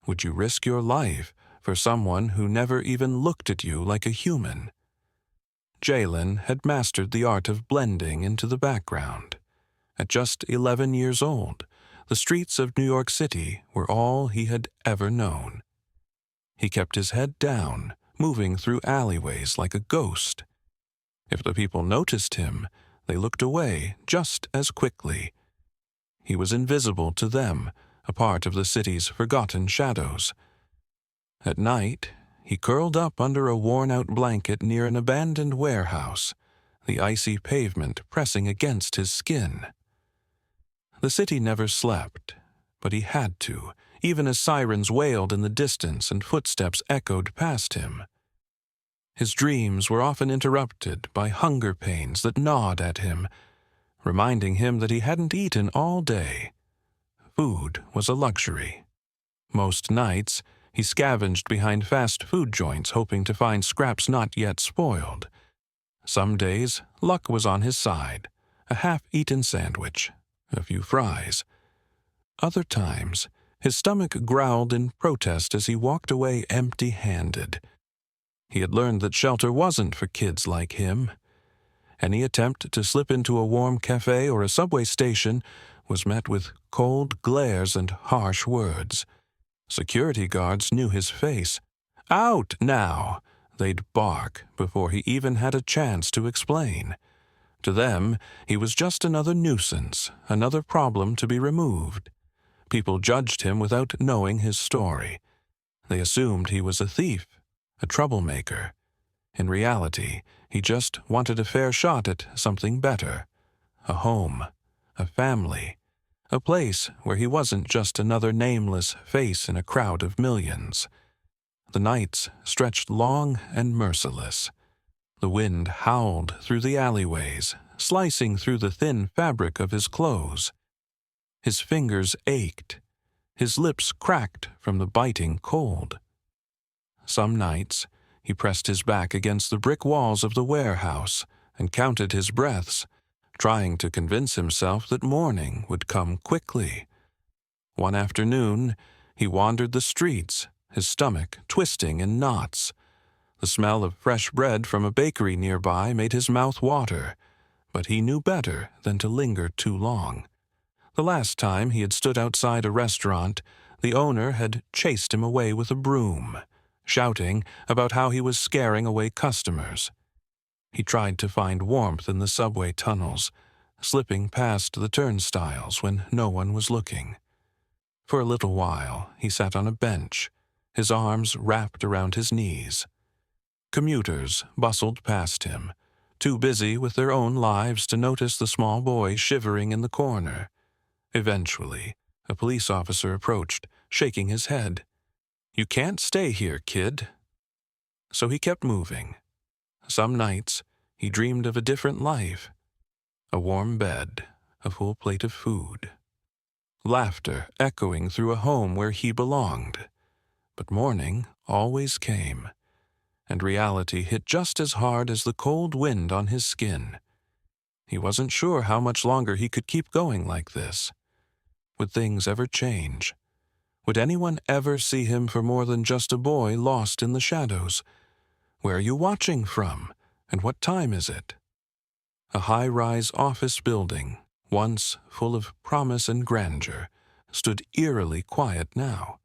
Would you risk your life for someone who never even looked at you like a human? Jalen had mastered the art of blending into the background. At just 11 years old, the streets of New York City were all he had ever known. He kept his head down, moving through alleyways like a ghost. If the people noticed him, they looked away just as quickly. He was invisible to them, a part of the city's forgotten shadows. At night, he curled up under a worn-out blanket near an abandoned warehouse, the icy pavement pressing against his skin. The city never slept, but he had to, even as sirens wailed in the distance and footsteps echoed past him. His dreams were often interrupted by hunger pains that gnawed at him, reminding him that he hadn't eaten all day. Food was a luxury. Most nights, he scavenged behind fast food joints hoping to find scraps not yet spoiled. Some days, luck was on his side, a half-eaten sandwich, a few fries. Other times, his stomach growled in protest as he walked away empty-handed. He had learned that shelter wasn't for kids like him. Any attempt to slip into a warm cafe or a subway station was met with cold glares and harsh words. Security guards knew his face. "Out now!" they'd bark before he even had a chance to explain. To them, he was just another nuisance, another problem to be removed. People judged him without knowing his story. They assumed he was a thief, a troublemaker. In reality, he just wanted a fair shot at something better. A home, a family, a place where he wasn't just another nameless face in a crowd of millions. The nights stretched long and merciless. The wind howled through the alleyways, slicing through the thin fabric of his clothes. His fingers ached. His lips cracked from the biting cold. Some nights, he pressed his back against the brick walls of the warehouse and counted his breaths, trying to convince himself that morning would come quickly. One afternoon, he wandered the streets, his stomach twisting in knots. The smell of fresh bread from a bakery nearby made his mouth water, but he knew better than to linger too long. The last time he had stood outside a restaurant, the owner had chased him away with a broom, shouting about how he was scaring away customers. He tried to find warmth in the subway tunnels, slipping past the turnstiles when no one was looking. For a little while, he sat on a bench, his arms wrapped around his knees. Commuters bustled past him, too busy with their own lives to notice the small boy shivering in the corner. Eventually, a police officer approached, shaking his head. "You can't stay here, kid." So he kept moving. Some nights, he dreamed of a different life. A warm bed, a full plate of food. Laughter echoing through a home where he belonged. But morning always came, and reality hit just as hard as the cold wind on his skin. He wasn't sure how much longer he could keep going like this. Would things ever change? Would anyone ever see him for more than just a boy lost in the shadows? Where are you watching from, and what time is it? A high-rise office building, once full of promise and grandeur, stood eerily quiet now.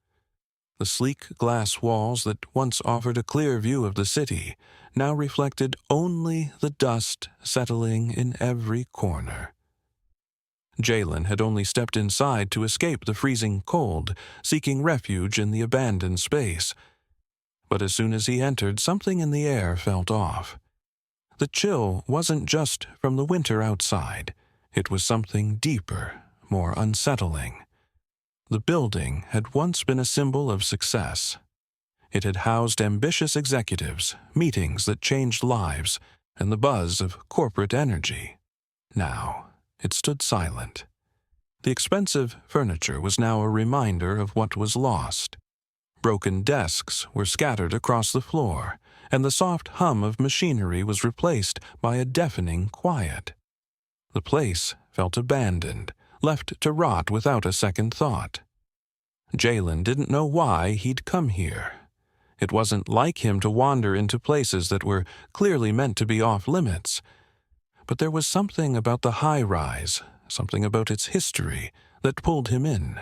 The sleek glass walls that once offered a clear view of the city now reflected only the dust settling in every corner. Jalen had only stepped inside to escape the freezing cold, seeking refuge in the abandoned space. But as soon as he entered, something in the air felt off. The chill wasn't just from the winter outside. It was something deeper, more unsettling. The building had once been a symbol of success. It had housed ambitious executives, meetings that changed lives, and the buzz of corporate energy. Now, it stood silent. The expensive furniture was now a reminder of what was lost. Broken desks were scattered across the floor, and the soft hum of machinery was replaced by a deafening quiet. The place felt abandoned, left to rot without a second thought. Jalen didn't know why he'd come here. It wasn't like him to wander into places that were clearly meant to be off-limits. But there was something about the high-rise, something about its history, that pulled him in.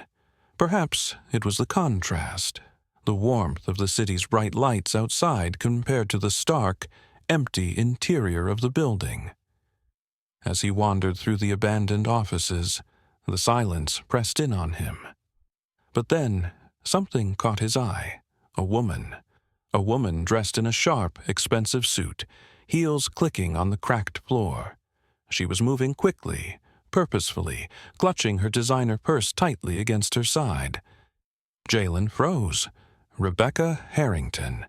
Perhaps it was the contrast, the warmth of the city's bright lights outside compared to the stark, empty interior of the building. As he wandered through the abandoned offices, the silence pressed in on him. But then something caught his eye. A woman dressed in a sharp, expensive suit, heels clicking on the cracked floor. She was moving quickly, purposefully, clutching her designer purse tightly against her side. Jalen froze. Rebecca Harrington.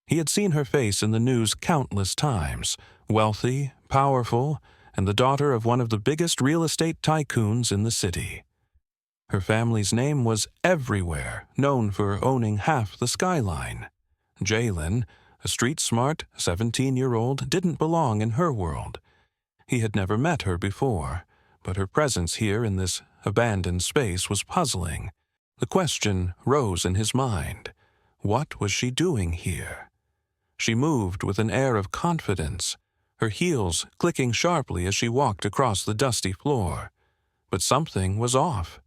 He had seen her face in the news countless times, wealthy, powerful, and the daughter of one of the biggest real estate tycoons in the city. Her family's name was everywhere, known for owning half the skyline. Jalen, a street-smart 17-year-old, didn't belong in her world. He had never met her before, but her presence here in this abandoned space was puzzling. The question rose in his mind. What was she doing here? She moved with an air of confidence, her heels clicking sharply as she walked across the dusty floor. But something was off.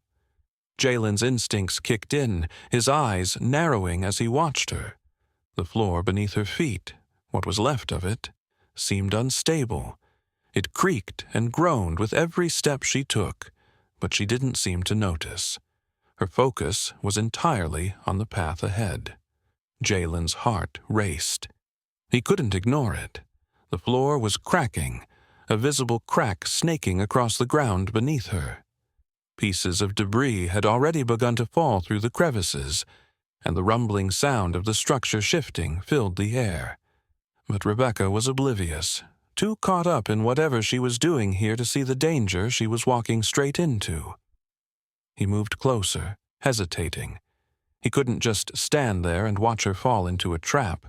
Jalen's instincts kicked in, his eyes narrowing as he watched her. The floor beneath her feet, what was left of it, seemed unstable. It creaked and groaned with every step she took, but she didn't seem to notice. Her focus was entirely on the path ahead. Jalen's heart raced. He couldn't ignore it. The floor was cracking, a visible crack snaking across the ground beneath her. Pieces of debris had already begun to fall through the crevices, and the rumbling sound of the structure shifting filled the air. But Rebecca was oblivious, too caught up in whatever she was doing here to see the danger she was walking straight into. He moved closer, hesitating. He couldn't just stand there and watch her fall into a trap.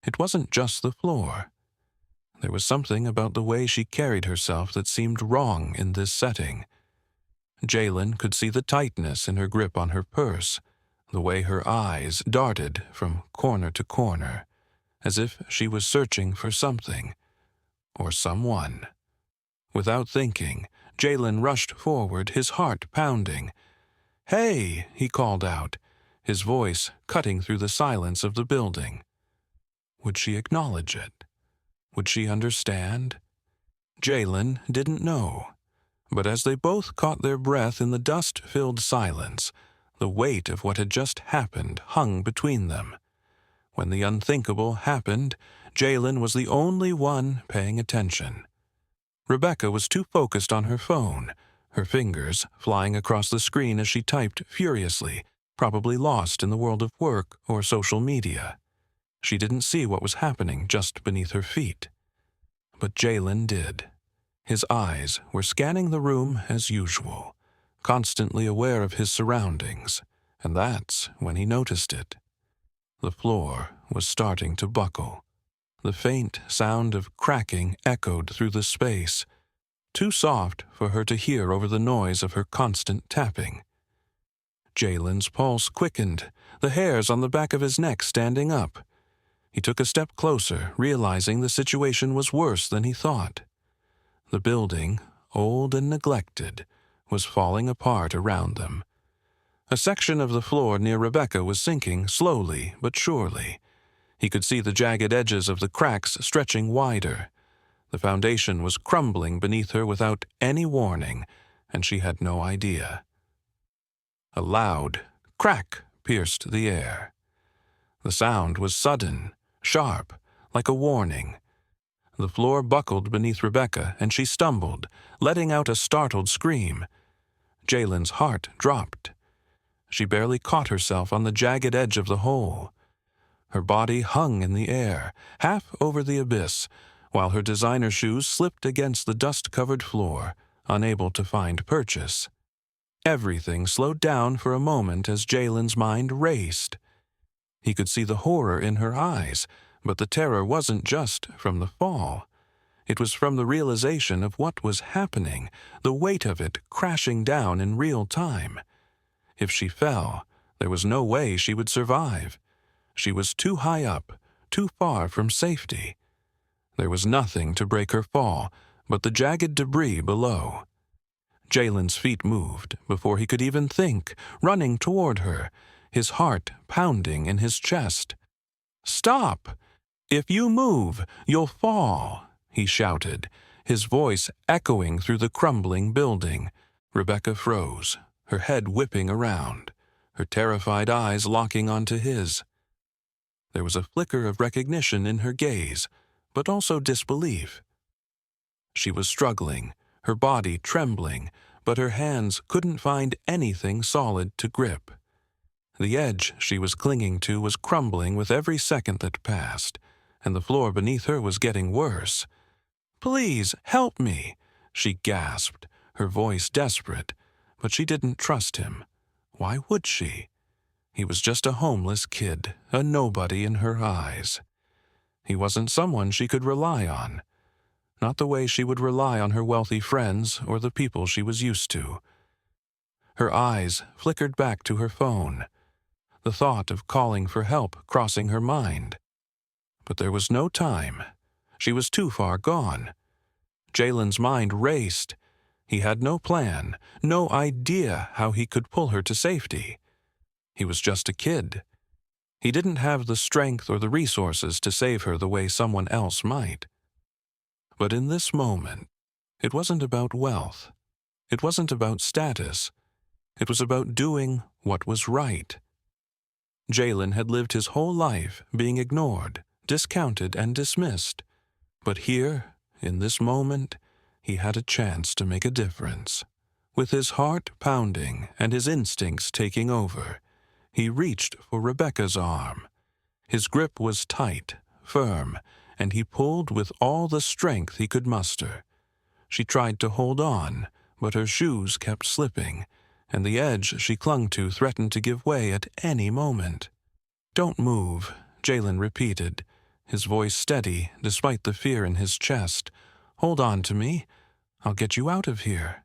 It wasn't just the floor. There was something about the way she carried herself that seemed wrong in this setting. Jalen could see the tightness in her grip on her purse, the way her eyes darted from corner to corner, as if she was searching for something, or someone. Without thinking, Jalen rushed forward, his heart pounding. "Hey!" he called out, his voice cutting through the silence of the building. Would she acknowledge it? Would she understand? Jalen didn't know. But as they both caught their breath in the dust-filled silence, the weight of what had just happened hung between them. When the unthinkable happened, Jalen was the only one paying attention. Rebecca was too focused on her phone, her fingers flying across the screen as she typed furiously, probably lost in the world of work or social media. She didn't see what was happening just beneath her feet. But Jalen did. His eyes were scanning the room as usual, constantly aware of his surroundings, and that's when he noticed it. The floor was starting to buckle. The faint sound of cracking echoed through the space, too soft for her to hear over the noise of her constant tapping. Jalen's pulse quickened, the hairs on the back of his neck standing up. He took a step closer, realizing the situation was worse than he thought. The building, old and neglected, was falling apart around them. A section of the floor near Rebecca was sinking slowly but surely. He could see the jagged edges of the cracks stretching wider. The foundation was crumbling beneath her without any warning, and she had no idea. A loud crack pierced the air. The sound was sudden, sharp, like a warning. The floor buckled beneath Rebecca, and she stumbled, letting out a startled scream. Jalen's heart dropped. She barely caught herself on the jagged edge of the hole. Her body hung in the air, half over the abyss, while her designer shoes slipped against the dust-covered floor, unable to find purchase. Everything slowed down for a moment as Jalen's mind raced. He could see the horror in her eyes, but the terror wasn't just from the fall. It was from the realization of what was happening, the weight of it crashing down in real time. If she fell, there was no way she would survive. She was too high up, too far from safety. There was nothing to break her fall but the jagged debris below. Jalen's feet moved before he could even think, running toward her, his heart pounding in his chest. "Stop! If you move, you'll fall," he shouted, his voice echoing through the crumbling building. Rebecca froze, her head whipping around, her terrified eyes locking onto his. There was a flicker of recognition in her gaze, but also disbelief. She was struggling, her body trembling, but her hands couldn't find anything solid to grip. The edge she was clinging to was crumbling with every second that passed, and the floor beneath her was getting worse. "Please, help me," she gasped, her voice desperate, but she didn't trust him. Why would she? He was just a homeless kid, a nobody in her eyes. He wasn't someone she could rely on. Not the way she would rely on her wealthy friends or the people she was used to. Her eyes flickered back to her phone, the thought of calling for help crossing her mind. But there was no time. She was too far gone. Jalen's mind raced. He had no plan, no idea how he could pull her to safety. He was just a kid. He didn't have the strength or the resources to save her the way someone else might. But in this moment, it wasn't about wealth. It wasn't about status. It was about doing what was right. Jalen had lived his whole life being ignored, discounted, and dismissed. But here, in this moment, he had a chance to make a difference. With his heart pounding and his instincts taking over, he reached for Rebecca's arm. His grip was tight, firm, and he pulled with all the strength he could muster. She tried to hold on, but her shoes kept slipping, and the edge she clung to threatened to give way at any moment. "Don't move," Jalen repeated, his voice steady despite the fear in his chest. "Hold on to me. I'll get you out of here."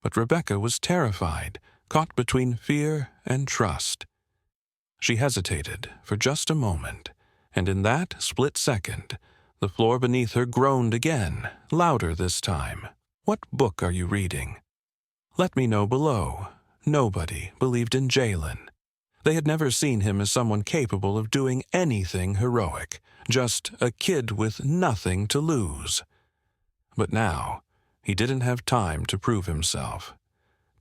But Rebecca was terrified, caught between fear and trust. She hesitated for just a moment, and in that split second, the floor beneath her groaned again, louder this time. "What book are you reading?" Let me know below. Nobody believed in Jalen. They had never seen him as someone capable of doing anything heroic, just a kid with nothing to lose. But now, he didn't have time to prove himself.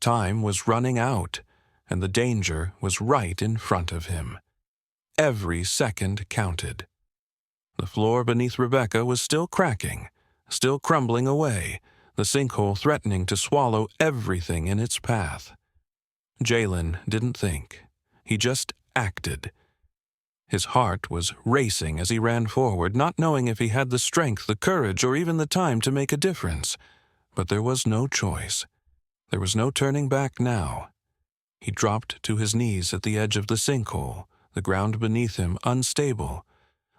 Time was running out, and the danger was right in front of him. Every second counted. The floor beneath Rebecca was still cracking, still crumbling away, the sinkhole threatening to swallow everything in its path. Jalen didn't think. He just acted. His heart was racing as he ran forward, not knowing if he had the strength, the courage, or even the time to make a difference. But there was no choice. There was no turning back now. He dropped to his knees at the edge of the sinkhole, the ground beneath him unstable.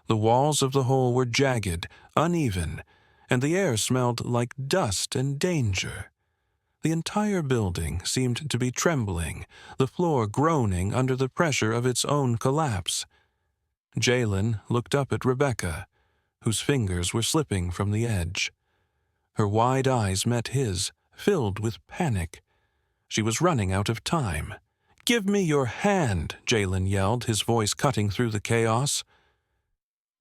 The walls of the hole were jagged, uneven, and the air smelled like dust and danger. The entire building seemed to be trembling, the floor groaning under the pressure of its own collapse. Jalen looked up at Rebecca, whose fingers were slipping from the edge. Her wide eyes met his, filled with panic. She was running out of time. "Give me your hand," Jalen yelled, his voice cutting through the chaos.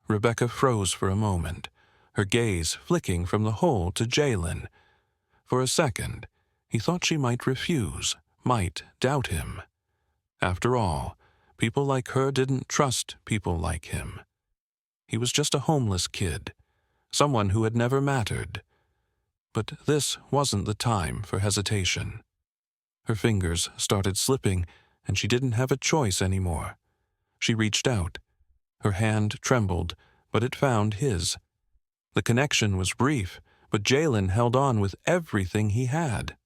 Rebecca froze for a moment, her gaze flicking from the hole to Jalen. For a second, he thought she might refuse, might doubt him. After all, people like her didn't trust people like him. He was just a homeless kid, someone who had never mattered. But this wasn't the time for hesitation. Her fingers started slipping, and she didn't have a choice anymore. She reached out. Her hand trembled, but it found his. The connection was brief, but Jalen held on with everything he had.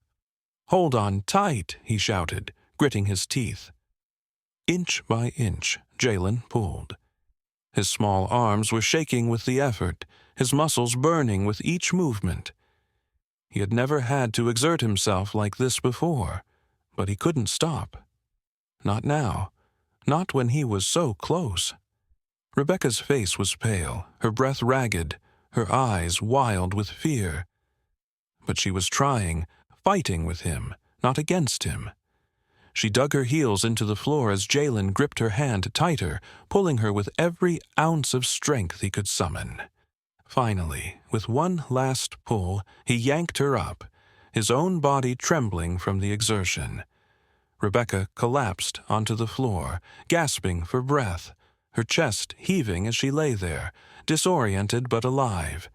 "Hold on tight," he shouted, gritting his teeth. Inch by inch, Jalen pulled. His small arms were shaking with the effort, his muscles burning with each movement. He had never had to exert himself like this before, but he couldn't stop. Not now. Not when he was so close. Rebecca's face was pale, her breath ragged, her eyes wild with fear. But she was trying, fighting with him, not against him. She dug her heels into the floor as Jalen gripped her hand tighter, pulling her with every ounce of strength he could summon. Finally, with one last pull, he yanked her up, his own body trembling from the exertion. Rebecca collapsed onto the floor, gasping for breath, her chest heaving as she lay there, disoriented but alive.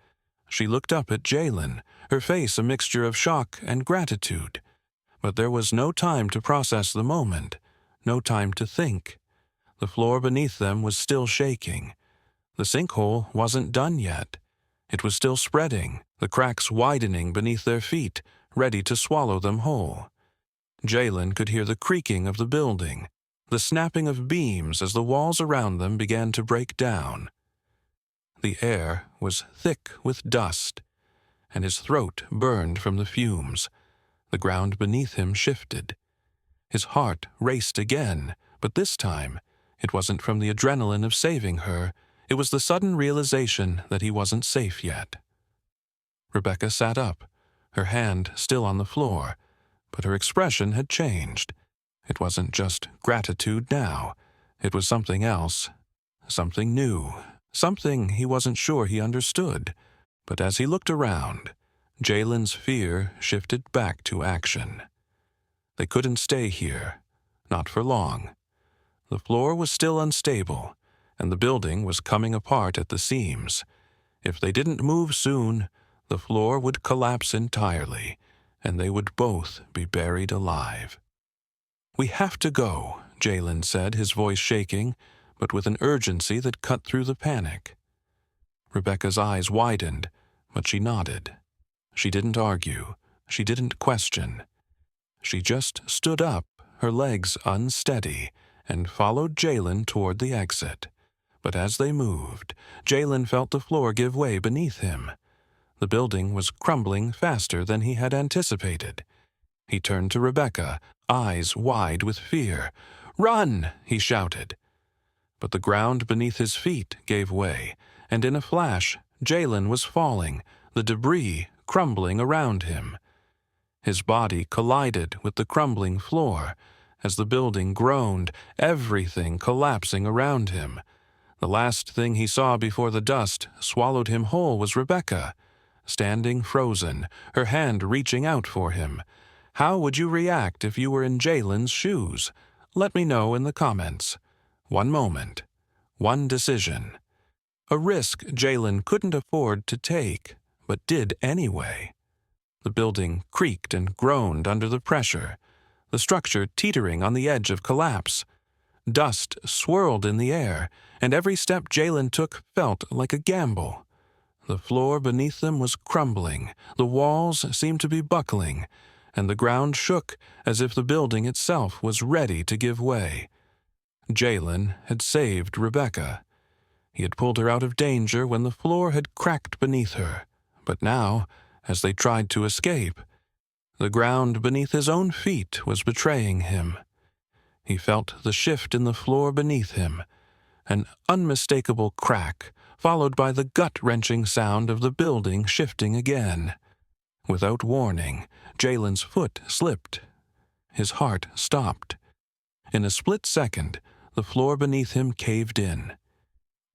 She looked up at Jalen, her face a mixture of shock and gratitude. But there was no time to process the moment, no time to think. The floor beneath them was still shaking. The sinkhole wasn't done yet. It was still spreading, the cracks widening beneath their feet, ready to swallow them whole. Jalen could hear the creaking of the building, the snapping of beams as the walls around them began to break down. The air was thick with dust, and his throat burned from the fumes. The ground beneath him shifted. His heart raced again, but this time it wasn't from the adrenaline of saving her. It was the sudden realization that he wasn't safe yet. Rebecca sat up, her hand still on the floor, but her expression had changed. It wasn't just gratitude now. It was something else, something new, something he wasn't sure he understood. But as he looked around, Jalen's fear shifted back to action. They couldn't stay here, not for long. The floor was still unstable, and the building was coming apart at the seams. If they didn't move soon, the floor would collapse entirely, and they would both be buried alive. "We have to go," Jalen said, his voice shaking, but with an urgency that cut through the panic. Rebecca's eyes widened, but she nodded. She didn't argue. She didn't question. She just stood up, her legs unsteady, and followed Jalen toward the exit. But as they moved, Jalen felt the floor give way beneath him. The building was crumbling faster than he had anticipated. He turned to Rebecca, eyes wide with fear. "Run!" he shouted. But the ground beneath his feet gave way, and in a flash, Jalen was falling, the debris crumbling around him. His body collided with the crumbling floor. As the building groaned, everything collapsing around him. The last thing he saw before the dust swallowed him whole was Rebecca, standing frozen, her hand reaching out for him. How would you react if you were in Jalen's shoes? Let me know in the comments. One moment, one decision. A risk Jalen couldn't afford to take, but did anyway. The building creaked and groaned under the pressure, the structure teetering on the edge of collapse. Dust swirled in the air, and every step Jalen took felt like a gamble. The floor beneath them was crumbling, the walls seemed to be buckling, and the ground shook as if the building itself was ready to give way. Jalen had saved Rebecca. He had pulled her out of danger when the floor had cracked beneath her. But now, as they tried to escape, the ground beneath his own feet was betraying him. He felt the shift in the floor beneath him, an unmistakable crack, followed by the gut-wrenching sound of the building shifting again. Without warning, Jalen's foot slipped. His heart stopped. In a split second, the floor beneath him caved in.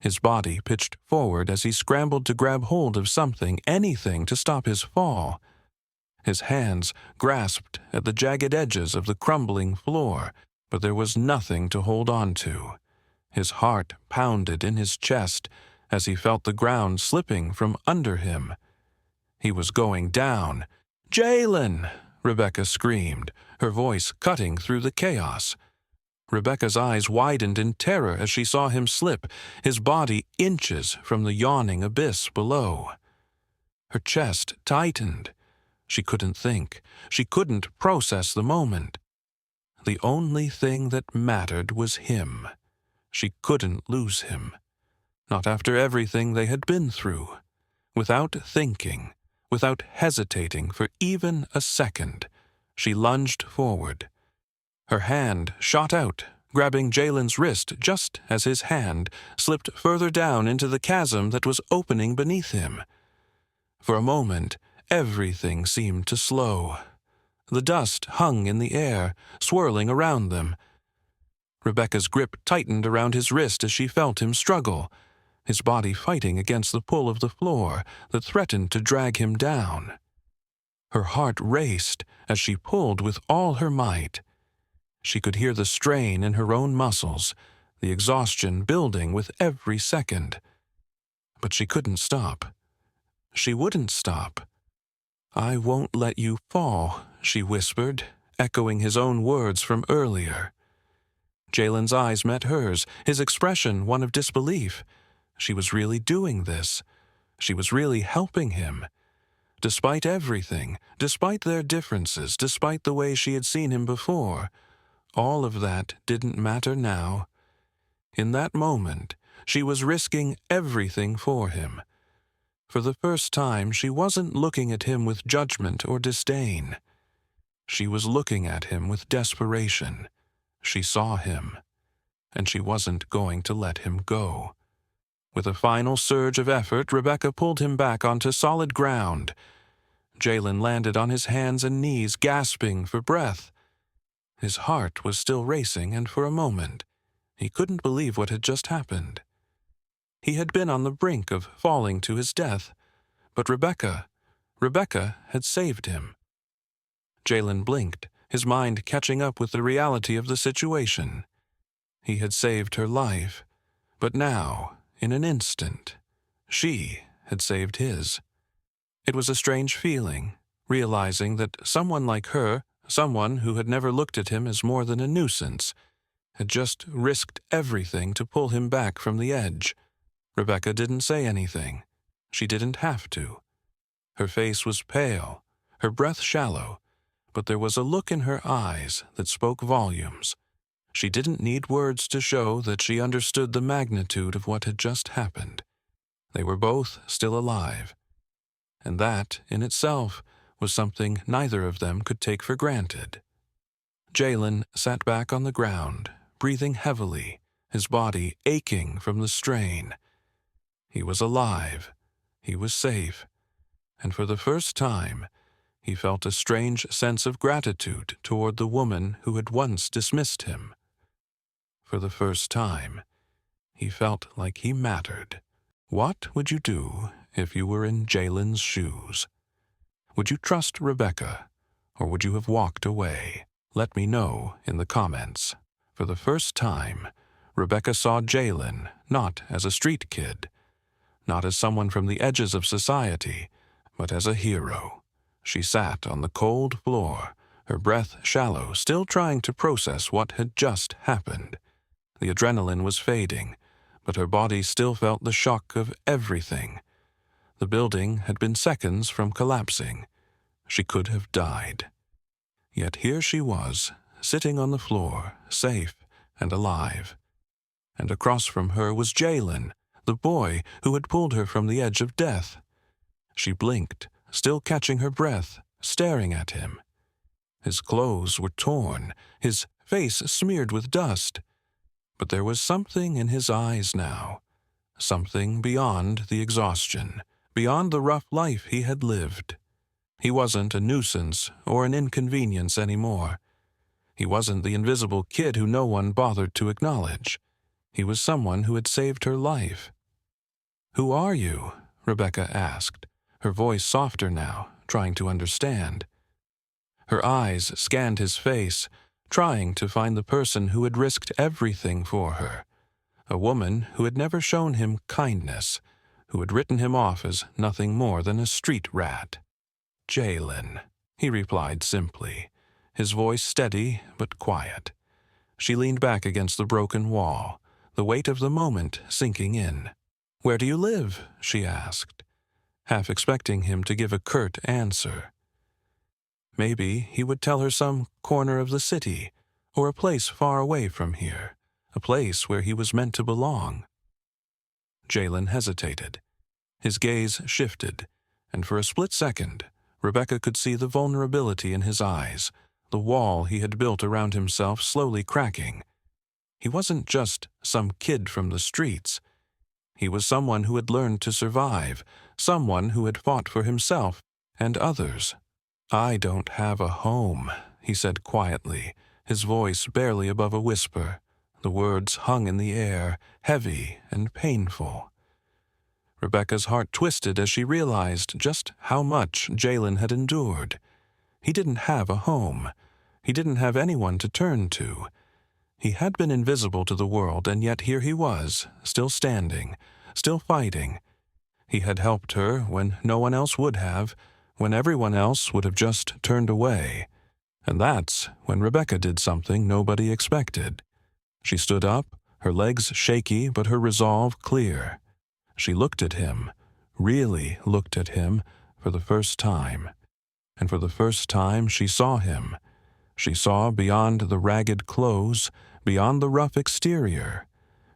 His body pitched forward as he scrambled to grab hold of something, anything, to stop his fall. His hands grasped at the jagged edges of the crumbling floor, but there was nothing to hold on to. His heart pounded in his chest as he felt the ground slipping from under him. He was going down. "Jalen!" Rebecca screamed, her voice cutting through the chaos. Rebecca's eyes widened in terror as she saw him slip, his body inches from the yawning abyss below. Her chest tightened. She couldn't think. She couldn't process the moment. The only thing that mattered was him. She couldn't lose him. Not after everything they had been through. Without thinking, without hesitating for even a second, she lunged forward. Her hand shot out, grabbing Jalen's wrist just as his hand slipped further down into the chasm that was opening beneath him. For a moment, everything seemed to slow. The dust hung in the air, swirling around them. Rebecca's grip tightened around his wrist as she felt him struggle, his body fighting against the pull of the floor that threatened to drag him down. Her heart raced as she pulled with all her might. She could hear the strain in her own muscles, the exhaustion building with every second. But she couldn't stop. She wouldn't stop. "I won't let you fall," she whispered, echoing his own words from earlier. Jalen's eyes met hers, his expression one of disbelief. She was really doing this. She was really helping him. Despite everything, despite their differences, despite the way she had seen him before, all of that didn't matter now. In that moment, she was risking everything for him. For the first time, she wasn't looking at him with judgment or disdain. She was looking at him with desperation. She saw him, and she wasn't going to let him go. With a final surge of effort, Rebecca pulled him back onto solid ground. Jalen landed on his hands and knees, gasping for breath. His heart was still racing, and for a moment, he couldn't believe what had just happened. He had been on the brink of falling to his death, but Rebecca had saved him. Jalen blinked, his mind catching up with the reality of the situation. He had saved her life, but now, in an instant, she had saved his. It was a strange feeling, realizing that someone like her, someone who had never looked at him as more than a nuisance, had just risked everything to pull him back from the edge. Rebecca didn't say anything. She didn't have to. Her face was pale, her breath shallow, but there was a look in her eyes that spoke volumes. She didn't need words to show that she understood the magnitude of what had just happened. They were both still alive. And that, in itself, was something neither of them could take for granted. Jalen sat back on the ground, breathing heavily, his body aching from the strain. He was alive. He was safe. And for the first time, he felt a strange sense of gratitude toward the woman who had once dismissed him. For the first time, he felt like he mattered. What would you do if you were in Jalen's shoes? Would you trust Rebecca, or would you have walked away? Let me know in the comments. For the first time, Rebecca saw Jalen not as a street kid, not as someone from the edges of society, but as a hero. She sat on the cold floor, her breath shallow, still trying to process what had just happened. The adrenaline was fading, but her body still felt the shock of everything. The building had been seconds from collapsing. She could have died. Yet here she was, sitting on the floor, safe and alive. And across from her was Jalen, the boy who had pulled her from the edge of death. She blinked, still catching her breath, staring at him. His clothes were torn, his face smeared with dust. But there was something in his eyes now, something beyond the exhaustion, beyond the rough life he had lived. He wasn't a nuisance or an inconvenience anymore. He wasn't the invisible kid who no one bothered to acknowledge. He was someone who had saved her life. "Who are you?" Rebecca asked, her voice softer now, trying to understand. Her eyes scanned his face, trying to find the person who had risked everything for her, a woman who had never shown him kindness, who had written him off as nothing more than a street rat. "Jalen," he replied simply, his voice steady but quiet. She leaned back against the broken wall, the weight of the moment sinking in. "Where do you live?" she asked, half expecting him to give a curt answer. Maybe he would tell her some corner of the city, or a place far away from here, a place where he was meant to belong. Jalen hesitated. His gaze shifted, and for a split second, Rebecca could see the vulnerability in his eyes, the wall he had built around himself slowly cracking. He wasn't just some kid from the streets. He was someone who had learned to survive, someone who had fought for himself and others. "I don't have a home," he said quietly, his voice barely above a whisper. The words hung in the air, heavy and painful. Rebecca's heart twisted as she realized just how much Jalen had endured. He didn't have a home. He didn't have anyone to turn to. He had been invisible to the world, and yet here he was, still standing, still fighting. He had helped her when no one else would have, when everyone else would have just turned away. And that's when Rebecca did something nobody expected. She stood up, her legs shaky but her resolve clear. She looked at him, really looked at him, for the first time. And for the first time she saw him. She saw beyond the ragged clothes, beyond the rough exterior.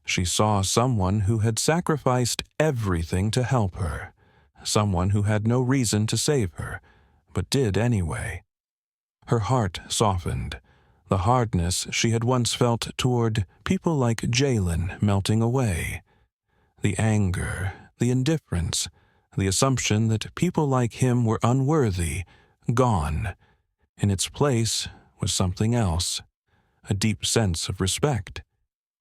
She saw someone who had sacrificed everything to help her, someone who had no reason to save her, but did anyway. Her heart softened, the hardness she had once felt toward people like Jalen melting away. The anger, the indifference, the assumption that people like him were unworthy, gone. In its place was something else, a deep sense of respect.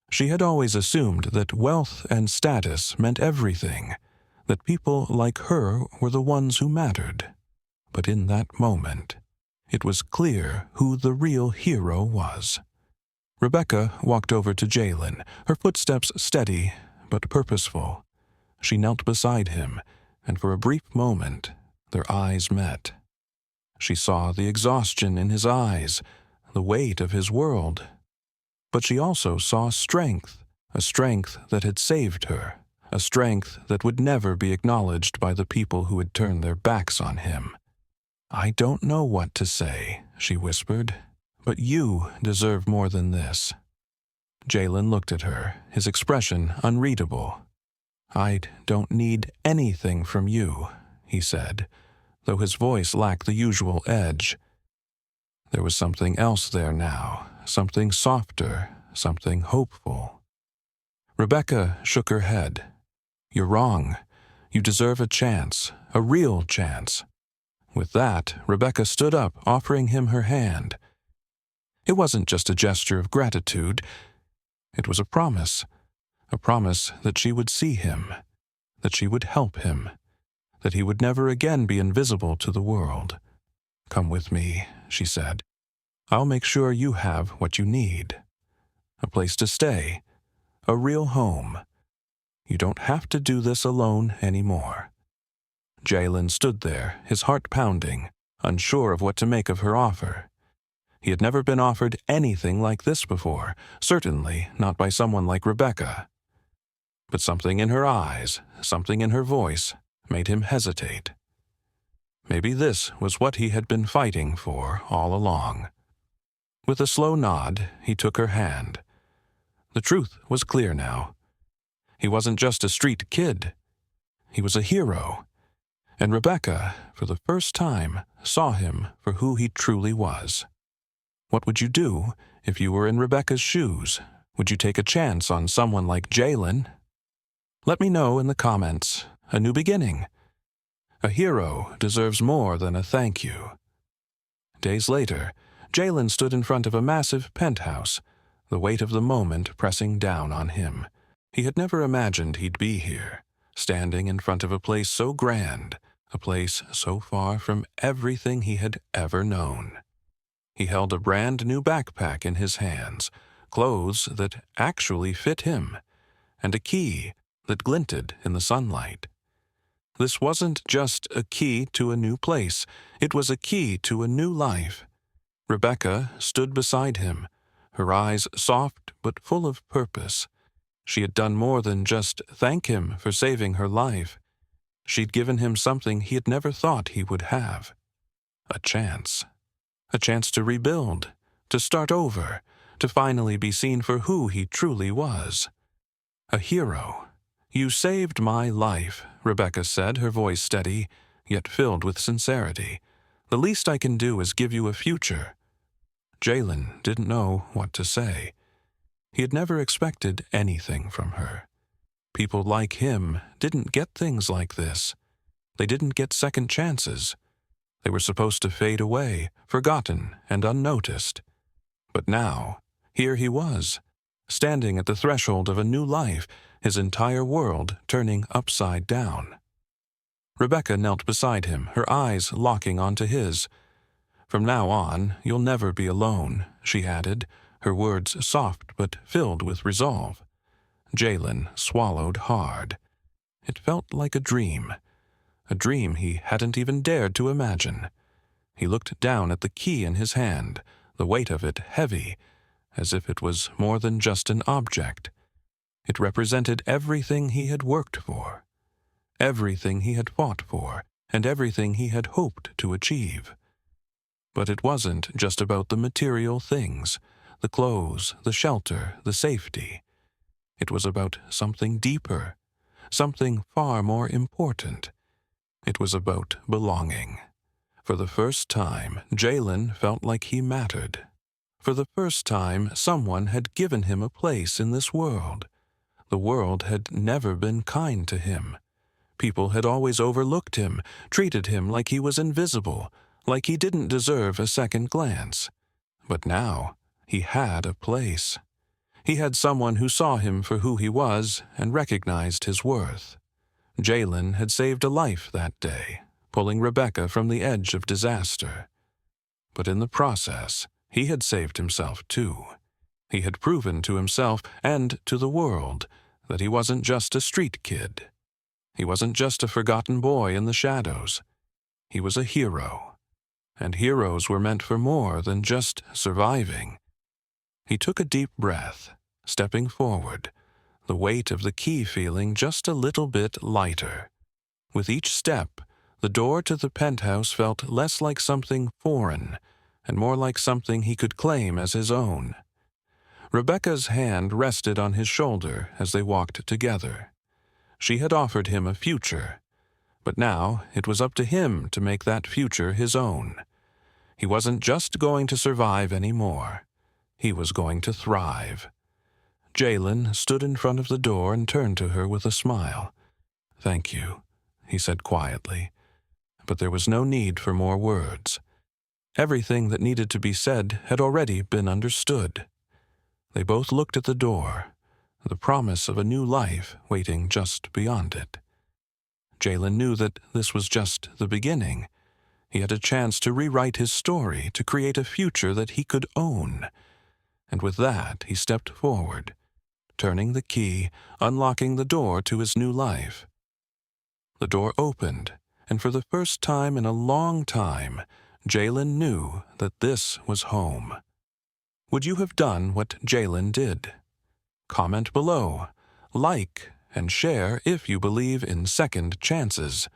She had always assumed that wealth and status meant everything, that people like her were the ones who mattered. But in that moment, it was clear who the real hero was. Rebecca walked over to Jalen, her footsteps steady but purposeful. She knelt beside him, and for a brief moment, their eyes met. She saw the exhaustion in his eyes, the weight of his world. But she also saw strength, a strength that had saved her, a strength that would never be acknowledged by the people who had turned their backs on him. "I don't know what to say," she whispered, "but you deserve more than this." Jalen looked at her, his expression unreadable. "I don't need anything from you," he said, though his voice lacked the usual edge. There was something else there now, something softer, something hopeful. Rebecca shook her head. "You're wrong. You deserve a chance, a real chance." With that, Rebecca stood up, offering him her hand. It wasn't just a gesture of gratitude. It was a promise that she would see him, that she would help him, that he would never again be invisible to the world. "Come with me," she said. "I'll make sure you have what you need. A place to stay, a real home. You don't have to do this alone anymore." Jalen stood there, his heart pounding, unsure of what to make of her offer. He had never been offered anything like this before, certainly not by someone like Rebecca. But something in her eyes, something in her voice, made him hesitate. Maybe this was what he had been fighting for all along. With a slow nod, he took her hand. The truth was clear now. He wasn't just a street kid. He was a hero. And Rebecca, for the first time, saw him for who he truly was. What would you do if you were in Rebecca's shoes? Would you take a chance on someone like Jalen? Let me know in the comments. A new beginning. A hero deserves more than a thank you. Days later, Jalen stood in front of a massive penthouse, the weight of the moment pressing down on him. He had never imagined he'd be here, standing in front of a place so grand, a place so far from everything he had ever known. He held a brand new backpack in his hands, clothes that actually fit him, and a key that glinted in the sunlight. This wasn't just a key to a new place, it was a key to a new life. Rebecca stood beside him, her eyes soft but full of purpose. She had done more than just thank him for saving her life. She'd given him something he had never thought he would have. A chance. A chance to rebuild, to start over, to finally be seen for who he truly was. A hero. "You saved my life," Rebecca said, her voice steady, yet filled with sincerity. "The least I can do is give you a future." Jalen didn't know what to say. He had never expected anything from her. People like him didn't get things like this. They didn't get second chances. They were supposed to fade away, forgotten and unnoticed. But now, here he was, standing at the threshold of a new life, his entire world turning upside down. Rebecca knelt beside him, her eyes locking onto his. "From now on, you'll never be alone," she added, her words soft but filled with resolve. Jalen swallowed hard. It felt like a dream he hadn't even dared to imagine. He looked down at the key in his hand, the weight of it heavy, as if it was more than just an object. It represented everything he had worked for, everything he had fought for, and everything he had hoped to achieve. But it wasn't just about the material things, the clothes, the shelter, the safety. It was about something deeper, something far more important. It was about belonging. For the first time, Jalen felt like he mattered. For the first time, someone had given him a place in this world. The world had never been kind to him. People had always overlooked him, treated him like he was invisible, like he didn't deserve a second glance. But now, he had a place. He had someone who saw him for who he was and recognized his worth. Jalen had saved a life that day, pulling Rebecca from the edge of disaster. But in the process, he had saved himself too. He had proven to himself and to the world that he wasn't just a street kid. He wasn't just a forgotten boy in the shadows. He was a hero. And heroes were meant for more than just surviving. He took a deep breath, stepping forward, the weight of the key feeling just a little bit lighter. With each step, the door to the penthouse felt less like something foreign and more like something he could claim as his own. Rebecca's hand rested on his shoulder as they walked together. She had offered him a future, but now it was up to him to make that future his own. He wasn't just going to survive anymore. He was going to thrive. Jalen stood in front of the door and turned to her with a smile. "Thank you," he said quietly. But there was no need for more words. Everything that needed to be said had already been understood. They both looked at the door, the promise of a new life waiting just beyond it. Jalen knew that this was just the beginning. He had a chance to rewrite his story, to create a future that he could own. And with that, he stepped forward, turning the key, unlocking the door to his new life. The door opened, and for the first time in a long time, Jalen knew that this was home. Would you have done what Jalen did? Comment below, like, and share if you believe in second chances.